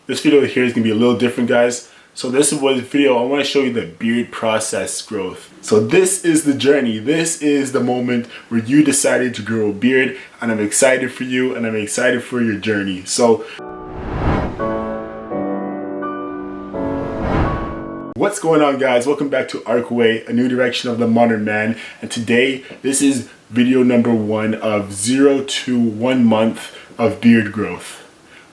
This video here is going to be a little different, guys. So this video, I want to show you the beard process growth. So this is the journey. This is the moment where you decided to grow a beard, and I'm excited for you and I'm excited for your journey. So what's going on, guys? Welcome back to Arcway, a new direction of the modern man. And today, this is video number 1 of 0 to 1 month of beard growth.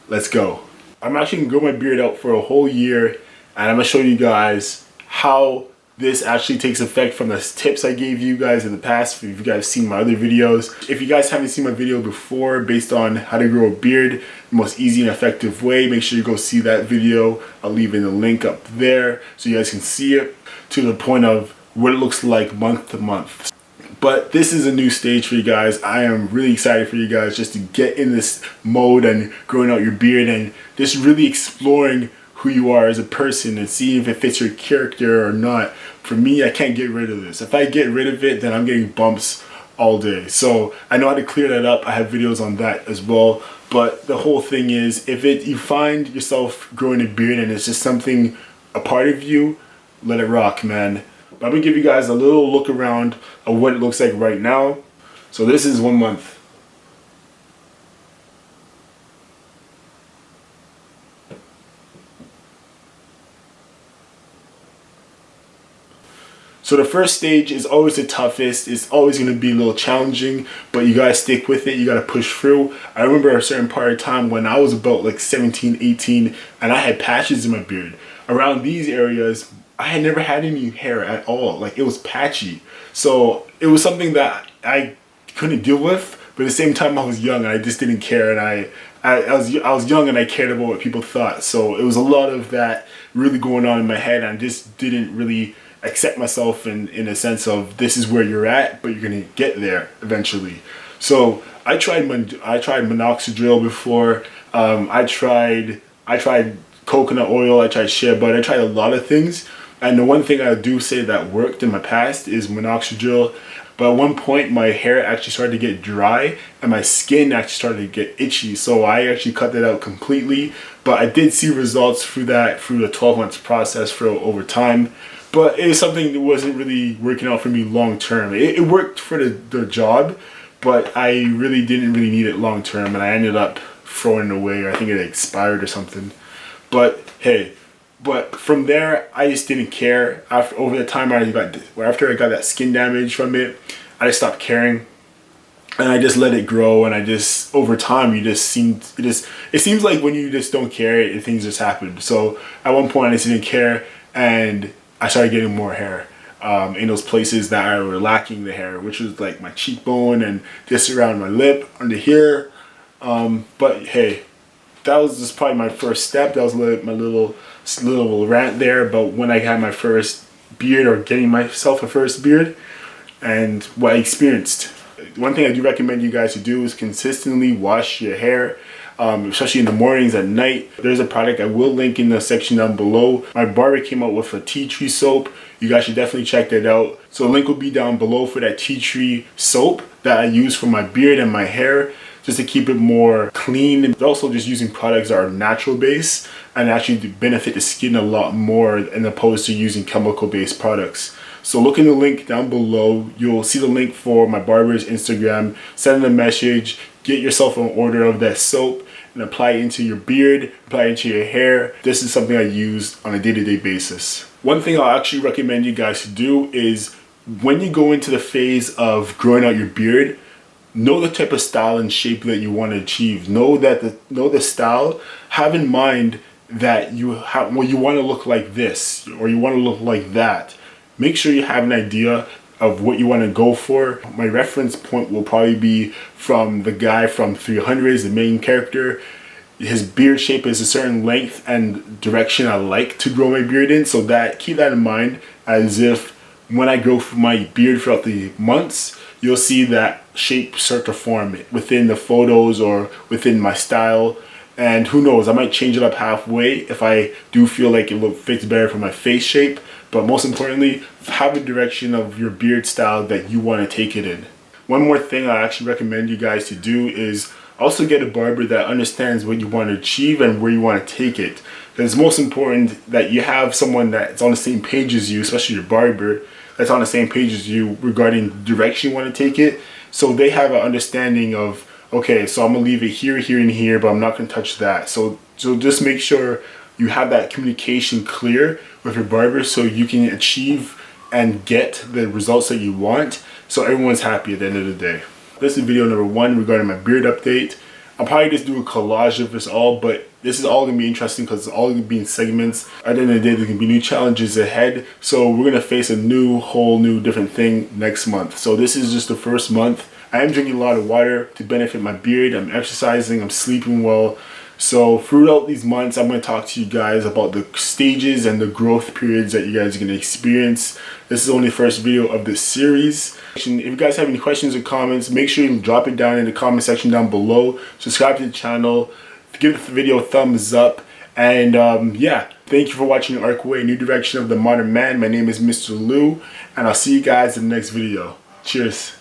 Let's go. I'm actually gonna grow my beard out for a whole year, and I'm gonna show you guys how this actually takes effect from the tips I gave you guys in the past. If you guys seen my other videos, if you guys haven't seen my video before based on how to grow a beard the most easy and effective way, make sure you go see that video. I'll leave in the link up there so you guys can see it to the point of what it looks like month to month. But this is a new stage for you guys. I am really excited for you guys just to get in this mode and growing out your beard and just really exploring who you are as a person and see if it fits your character or not. For me, I can't get rid of this. If I get rid of it, then I'm getting bumps all day. So I know how to clear that up. I have videos on that as well. But the whole thing is, if you find yourself growing a beard and it's just something, a part of you, let it rock, man. But I'm gonna give you guys a little look around of what it looks like right now. So this is 1 month. So the first stage is always the toughest. It's always going to be a little challenging, but you gotta stick with it. You gotta push through. I remember a certain part of time when I was about like 17, 18, and I had patches in my beard. Around these areas, I had never had any hair at all. Like, it was patchy. So it was something that I couldn't deal with, but at the same time I was young and I just didn't care, and I was young and I cared about what people thought. So it was a lot of that really going on in my head, and I just didn't really accept myself in a sense of, this is where you're at, but you're gonna get there eventually. So I tried minoxidil before. I tried coconut oil. I tried shea butter. I tried a lot of things. And the one thing I do say that worked in my past is minoxidil. But at one point, my hair actually started to get dry and my skin actually started to get itchy. So I actually cut that out completely. But I did see results through the 12 months process over time. But it was something that wasn't really working out for me long term. It worked for the job, but I really didn't really need it long term. And I ended up throwing it away. I think it expired or something. But hey. But from there, I just didn't care. Over the time after I got that skin damage from it, I just stopped caring, and I just let it grow. And over time, it seems like when you just don't care, things just happen. So at one point, I just didn't care, and I started getting more hair in those places that I were lacking the hair, which was like my cheekbone and just around my lip, under here. But hey, that was just probably my first step. That was my little rant there about when I had my first beard, or getting myself a first beard, and what I experienced. One thing I do recommend you guys to do is consistently wash your hair, especially in the mornings, at night. There's a product I will link in the section down below. My barber came out with a tea tree soap. You guys should definitely check that out. So the link will be down below for that tea tree soap that I use for my beard and my hair, just to keep it more clean. And also just using products that are natural based and actually benefit the skin a lot more, as opposed to using chemical based products. So look in the link down below. You'll see the link for my barber's Instagram. Send them a message, get yourself an order of that soap, and apply it into your beard, apply it into your hair. This is something I use on a day-to-day basis. One thing I'll actually recommend you guys to do is, when you go into the phase of growing out your beard, know the type of style and shape that you want to achieve. Know the style. Have in mind that you want to look like this, or you want to look like that. Make sure you have an idea of what you want to go for. My reference point will probably be from the guy from 300, the main character. His beard shape is a certain length and direction I like to grow my beard in. So keep that in mind, as if when I grow my beard throughout the months, you'll see that shape start to form within the photos or within my style. And who knows, I might change it up halfway if I do feel like it fits better for my face shape. But most importantly, have a direction of your beard style that you want to take it in. One more thing I actually recommend you guys to do is Also get a barber that understands what you want to achieve and where you want to take it. Because it's most important that you have someone that's on the same page as you, especially your barber, that's on the same page as you regarding the direction you want to take it. So they have an understanding of, okay, so I'm gonna leave it here, here, and here, but I'm not gonna touch that. So just make sure you have that communication clear with your barber so you can achieve and get the results that you want, so everyone's happy at the end of the day. This is video number 1 regarding my beard update. I'll probably just do a collage of this all, but this is all gonna be interesting because it's all gonna be in segments. At the end of the day, there's gonna be new challenges ahead. So we're gonna face a whole new different thing next month. So this is just the first month. I am drinking a lot of water to benefit my beard. I'm exercising, I'm sleeping well. So throughout these months, I'm going to talk to you guys about the stages and the growth periods that you guys are going to experience. This is only the first video of this series. If you guys have any questions or comments, make sure you drop it down in the comment section down below. Subscribe to the channel, give the video a thumbs up, and yeah, thank you for watching Arcway, New Direction of the Modern Man. My name is Mr. Lou, and I'll see you guys in the next video. Cheers.